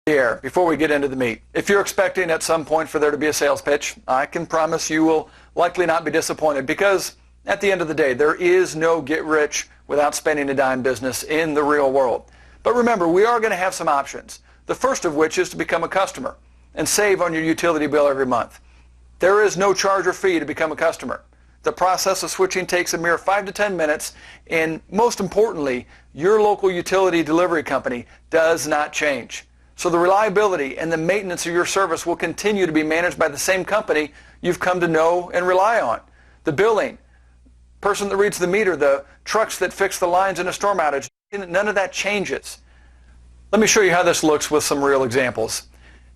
Here, before we get into the meat, if you're expecting at some point for there to be a sales pitch, I can promise you will likely not be disappointed, because at the end of the day, there is no get rich without spending a dime business in the real world. But remember, we are going to have some options. The first of which is to become a customer and save on your utility bill every month. There is no charge or fee to become a customer. The process of switching takes a mere 5 to 10 minutes, and most importantly, your local utility delivery company does not change. So the reliability and the maintenance of your service will continue to be managed by the same company you've come to know and rely on. The billing, person that reads the meter, the trucks that fix the lines in a storm outage, none of that changes. Let me show you how this looks with some real examples.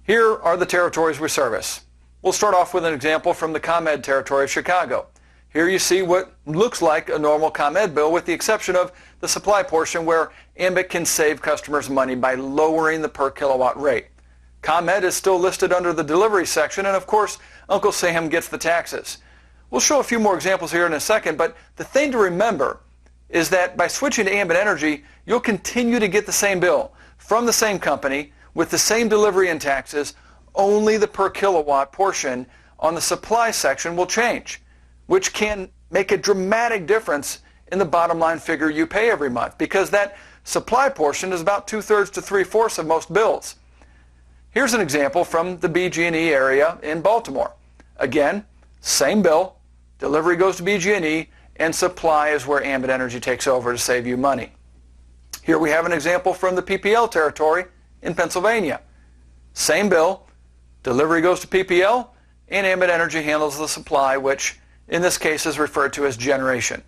Here are the territories we service. We'll start off with an example from the ComEd territory of Chicago. Here you see what looks like a normal ComEd bill, with the exception of the supply portion where Ambit can save customers money by lowering the per kilowatt rate. ComEd is still listed under the delivery section, and of course, Uncle Sam gets the taxes. We'll show a few more examples here in a second, but the thing to remember is that by switching to Ambit Energy, you'll continue to get the same bill from the same company with the same delivery and taxes. Only the per kilowatt portion on the supply section will change, which can make a dramatic difference in the bottom line figure you pay every month, because that supply portion is about 2/3 to 3/4 of most bills. Here's an example from the BG&E area in Baltimore. Again, same bill, delivery goes to BG&E, and supply is where Ambit Energy takes over to save you money. Here we have an example from the PPL territory in Pennsylvania. Same bill, delivery goes to PPL, and Ambit Energy handles the supply, which in this case is referred to as generation.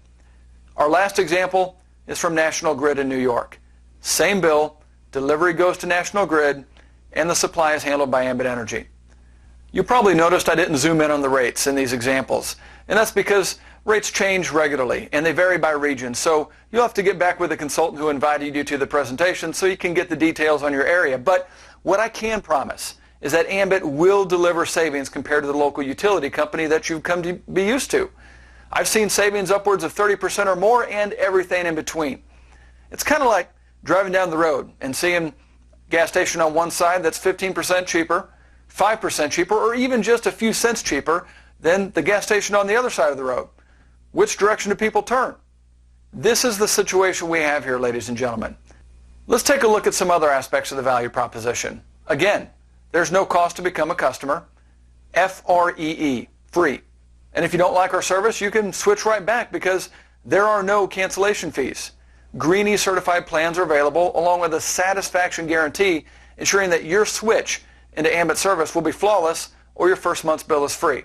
Our last example is from National Grid in New York. Same bill, delivery goes to National Grid, and the supply is handled by Ambit Energy. You probably noticed I didn't zoom in on the rates in these examples, and that's because rates change regularly and they vary by region, so you'll have to get back with the consultant who invited you to the presentation so you can get the details on your area. But what I can promise is that Ambit will deliver savings compared to the local utility company that you've come to be used to. I've seen savings upwards of 30% or more, and everything in between. It's kind of like driving down the road and seeing a gas station on one side that's 15% cheaper, 5% cheaper, or even just a few cents cheaper than the gas station on the other side of the road. Which direction do people turn? This is the situation we have here, ladies and gentlemen. Let's take a look at some other aspects of the value proposition. Again, there's no cost to become a customer. Free, free. And if you don't like our service, you can switch right back, because there are no cancellation fees. Greenie certified plans are available, along with a satisfaction guarantee, ensuring that your switch into Ambit service will be flawless, or your first month's bill is free.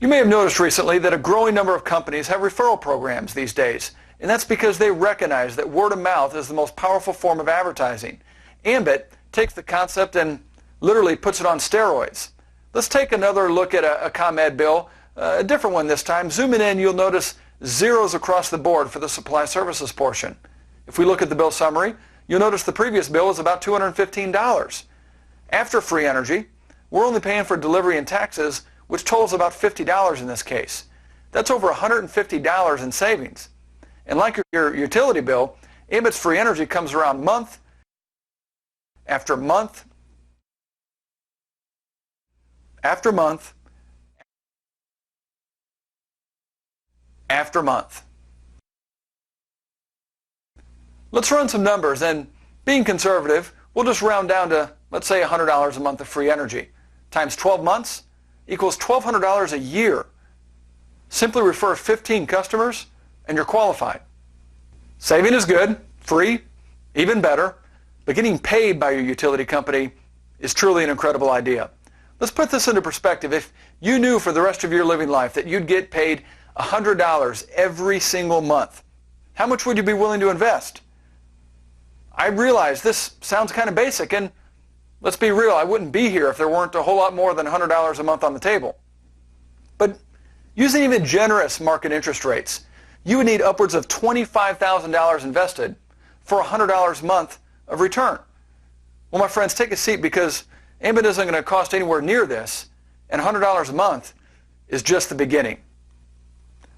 You may have noticed recently that a growing number of companies have referral programs these days, and that's because they recognize that word of mouth is the most powerful form of advertising. Ambit takes the concept and literally puts it on steroids. Let's take another look at a ComEd bill, a different one this time. Zooming in, you'll notice zeros across the board for the supply services portion. If we look at the bill summary, you'll notice the previous bill is about $215. After free energy, we're only paying for delivery and taxes, which totals about $50 in this case. That's over $150 in savings. And like your utility bill, Ambit's free energy comes around month after month after month after month. Let's run some numbers, and being conservative, we'll just round down to, let's say, $100 a month of free energy. Times 12 months equals $1,200 a year. Simply refer 15 customers and you're qualified. Saving is good, free, even better, but getting paid by your utility company is truly an incredible idea. Let's put this into perspective. If you knew for the rest of your living life that you'd get paid $100 every single month, how much would you be willing to invest? I realize this sounds kind of basic, and let's be real, I wouldn't be here if there weren't a whole lot more than $100 a month on the table. But using even generous market interest rates, you would need upwards of $25,000 invested for $100 a month of return. Well, my friends, take a seat, because Ambit isn't going to cost anywhere near this, and $100 a month is just the beginning.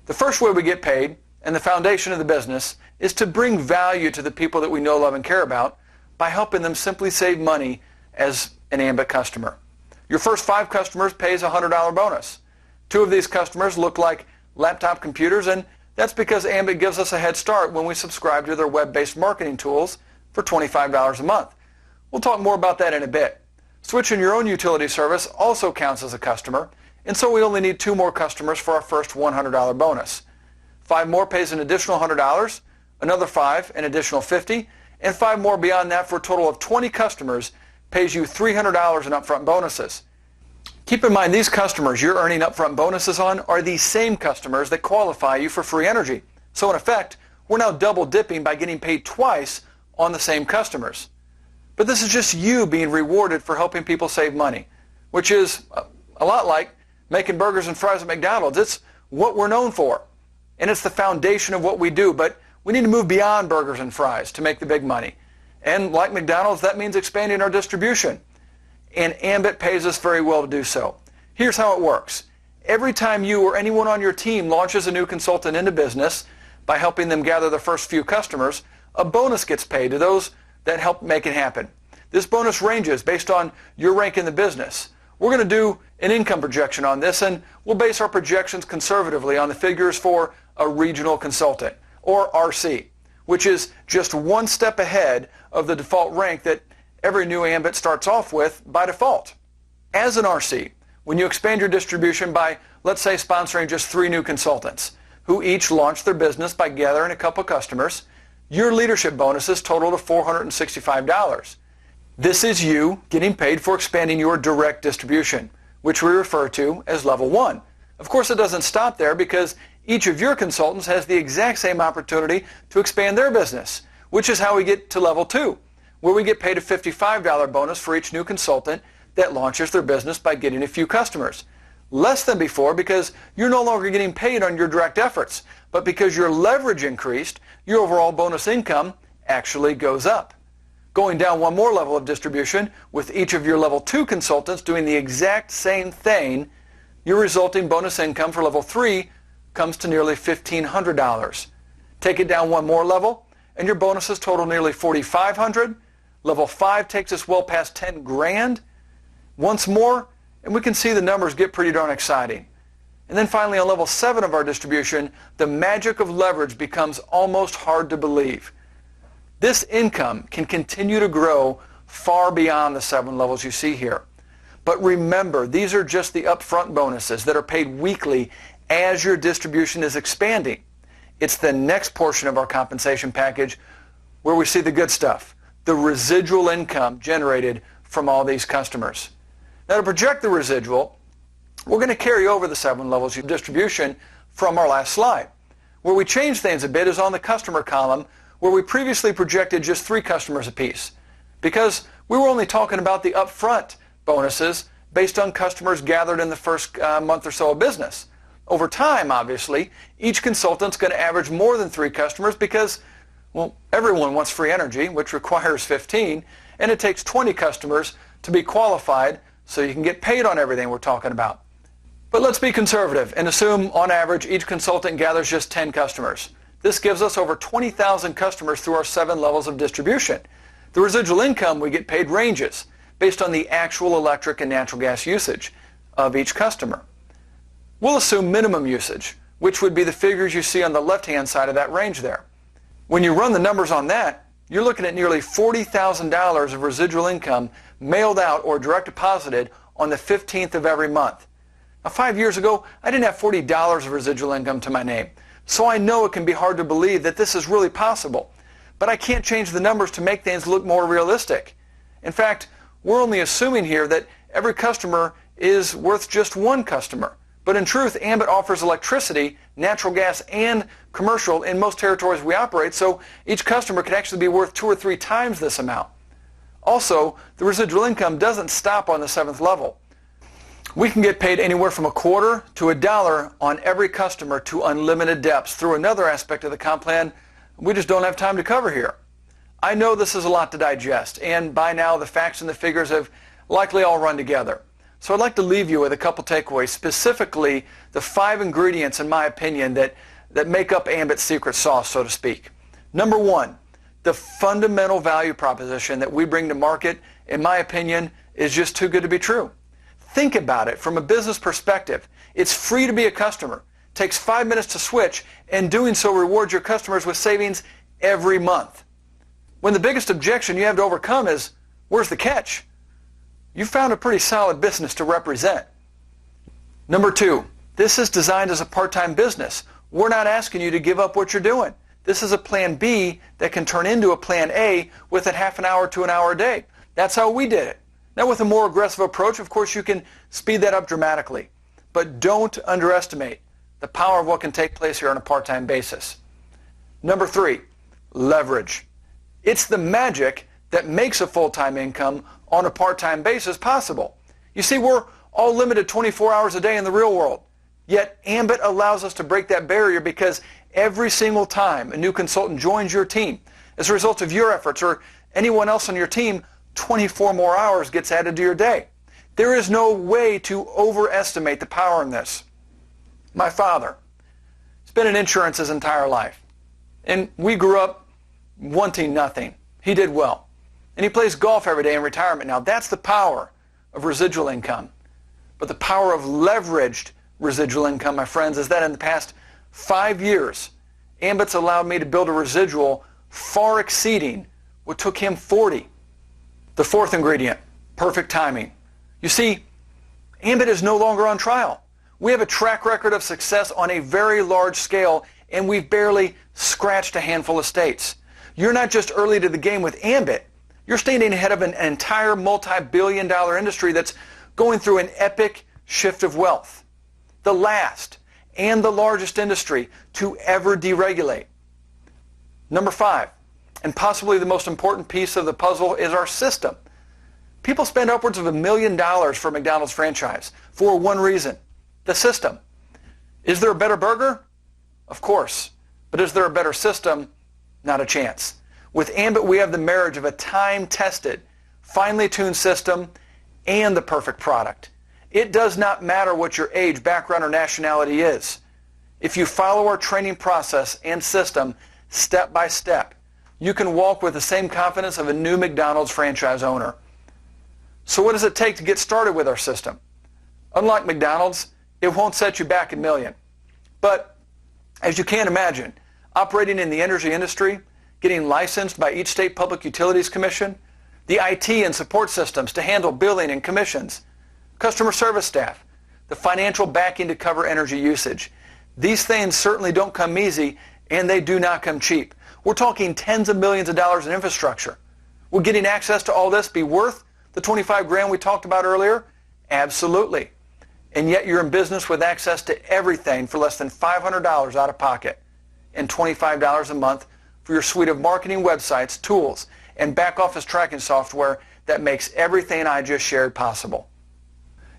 The first way we get paid, and the foundation of the business, is to bring value to the people that we know, love, and care about by helping them simply save money as an Ambit customer. Your first 5 customers pays a $100 bonus. 2 of these customers look like laptop computers, and that's because Ambit gives us a head start when we subscribe to their web-based marketing tools for $25 a month. We'll talk more about that in a bit. Switching your own utility service also counts as a customer, and so we only need 2 more customers for our first $100 bonus. 5 more pays an additional $100, another 5 an additional $50, and 5 more beyond that for a total of 20 customers pays you $300 in upfront bonuses. Keep in mind, these customers you're earning upfront bonuses on are the same customers that qualify you for free energy. So in effect, we're now double dipping by getting paid twice on the same customers. But this is just you being rewarded for helping people save money, which is a lot like making burgers and fries at McDonald's. It's what we're known for, and it's the foundation of what we do, but we need to move beyond burgers and fries to make the big money. And like McDonald's, that means expanding our distribution. And Ambit pays us very well to do so. Here's how it works. Every time you or anyone on your team launches a new consultant into business by helping them gather their first few customers, a bonus gets paid to those that help make it happen. This bonus ranges based on your rank in the business. We're going to do an income projection on this, and we'll base our projections conservatively on the figures for a regional consultant, or RC, which is just one step ahead of the default rank that every new Ambit starts off with by default. As an RC, when you expand your distribution by, let's say, sponsoring just 3 new consultants who each launch their business by gathering a couple customers, your leadership bonuses total to $465. This is you getting paid for expanding your direct distribution, which we refer to as level 1. Of course, it doesn't stop there, because each of your consultants has the exact same opportunity to expand their business, which is how we get to level 2, where we get paid a $55 bonus for each new consultant that launches their business by getting a few customers. Less than before, because you're no longer getting paid on your direct efforts, but because your leverage increased, your overall bonus income actually goes up. Going down one more level of distribution, with each of your level 2 consultants doing the exact same thing, your resulting bonus income for level 3 comes to nearly $1,500. Take it down one more level, and your bonuses total nearly $4,500. Level 5 takes us well past $10 grand. Once more, and we can see the numbers get pretty darn exciting. And then finally, on level 7 of our distribution, the magic of leverage becomes almost hard to believe. This income can continue to grow far beyond the 7 levels you see here. But remember, these are just the upfront bonuses that are paid weekly as your distribution is expanding. It's the next portion of our compensation package where we see the good stuff, the residual income generated from all these customers. Now, to project the residual, we're going to carry over the 7 levels of distribution from our last slide. Where we change things a bit is on the customer column, where we previously projected just 3 customers apiece, because we were only talking about the upfront bonuses based on customers gathered in the first month or so of business. Over time, obviously, each consultant's going to average more than 3 customers because, well, everyone wants free energy, which requires 15, and it takes 20 customers to be qualified so you can get paid on everything we're talking about. But let's be conservative and assume, on average, each consultant gathers just 10 customers. This gives us over 20,000 customers through our 7 levels of distribution. The residual income we get paid ranges based on the actual electric and natural gas usage of each customer. We'll assume minimum usage, which would be the figures you see on the left-hand side of that range there. When you run the numbers on that, you're looking at nearly $40,000 of residual income mailed out or direct deposited on the 15th of every month. Now, 5 years ago, I didn't have $40 of residual income to my name, so I know it can be hard to believe that this is really possible. But I can't change the numbers to make things look more realistic. In fact, we're only assuming here that every customer is worth just 1 customer. But in truth, Ambit offers electricity, natural gas, and commercial in most territories we operate, so each customer could actually be worth 2 or 3 times this amount. Also, the residual income doesn't stop on the 7th level. We can get paid anywhere from $0.25 to $1 on every customer to unlimited depths through another aspect of the comp plan we just don't have time to cover here. I know this is a lot to digest, and by now the facts and the figures have likely all run together. So I'd like to leave you with a couple takeaways, specifically the 5 ingredients, in my opinion, that make up Ambit's secret sauce, so to speak. Number 1, The fundamental value proposition that we bring to market, in my opinion, is just too good to be true. Think about it from a business perspective. It's free to be a customer. Takes 5 minutes to switch, and doing so rewards your customers with savings every month. When the biggest objection you have to overcome is, where's the catch? You found a pretty solid business to represent. Number 2, this is designed as a part-time business. We're not asking you to give up what you're doing. This is a plan B that can turn into a plan A within half an hour to an hour a day. That's how we did it. Now with a more aggressive approach, of course, you can speed that up dramatically. But don't underestimate the power of what can take place here on a part-time basis. Number 3, leverage. It's the magic that makes a full-time income on a part-time basis possible. You see, we're all limited 24 hours a day in the real world. Yet Ambit allows us to break that barrier because every single time a new consultant joins your team, as a result of your efforts or anyone else on your team, 24 more hours gets added to your day. There is no way to overestimate the power in this. My father has been in insurance his entire life, and we grew up wanting nothing. He did well, and he plays golf every day in retirement now. That's the power of residual income. But the power of leveraged residual income, my friends, is that in the past 5 years, Ambit's allowed me to build a residual far exceeding what took him 40. The 4th ingredient, perfect timing. You see, Ambit is no longer on trial. We have a track record of success on a very large scale, and we've barely scratched a handful of states. You're not just early to the game with Ambit. You're staying ahead of an entire multi-billion-dollar industry that's going through an epic shift of wealth. The last and the largest industry to ever deregulate. Number 5, and possibly the most important piece of the puzzle, is our system. People spend upwards of $1 million for a McDonald's franchise for one reason: the system. Is there a better burger? Of course. But is there a better system? Not a chance. With Ambit, we have the marriage of a time-tested, finely tuned system and the perfect product. It does not matter what your age, background, or nationality is. If you follow our training process and system step by step, you can walk with the same confidence of a new McDonald's franchise owner. So what does it take to get started with our system? Unlike McDonald's, it won't set you back $1 million. But as you can imagine, operating in the energy industry, getting licensed by each state public utilities commission, the IT and support systems to handle billing and commissions, customer service staff, the financial backing to cover energy usage. These things certainly don't come easy, and they do not come cheap. We're talking tens of millions of dollars in infrastructure. Will getting access to all this be worth the 25 grand we talked about earlier? Absolutely. And yet you're in business with access to everything for less than $500 out of pocket and $25 a month for your suite of marketing websites, tools, and back office tracking software that makes everything I just shared possible.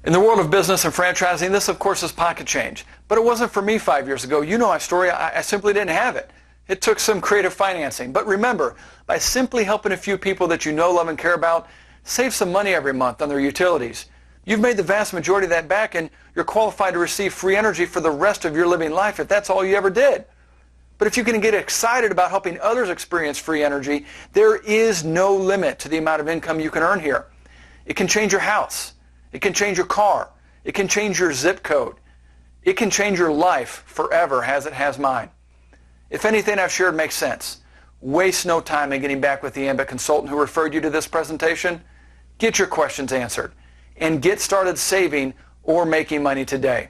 In the world of business and franchising, this of course is pocket change. But it wasn't for me 5 years ago. You know my story. I simply didn't have it. It took some creative financing. But remember, by simply helping a few people that you know, love, and care about save some money every month on their utilities, you've made the vast majority of that back, and you're qualified to receive free energy for the rest of your living life if that's all you ever did. But if you can get excited about helping others experience free energy, there is no limit to the amount of income you can earn here. It can change your house. It can change your car. It can change your zip code. It can change your life forever, as it has mine. If anything I've shared makes sense, waste no time in getting back with the Ambit consultant who referred you to this presentation. Get your questions answered and get started saving or making money today.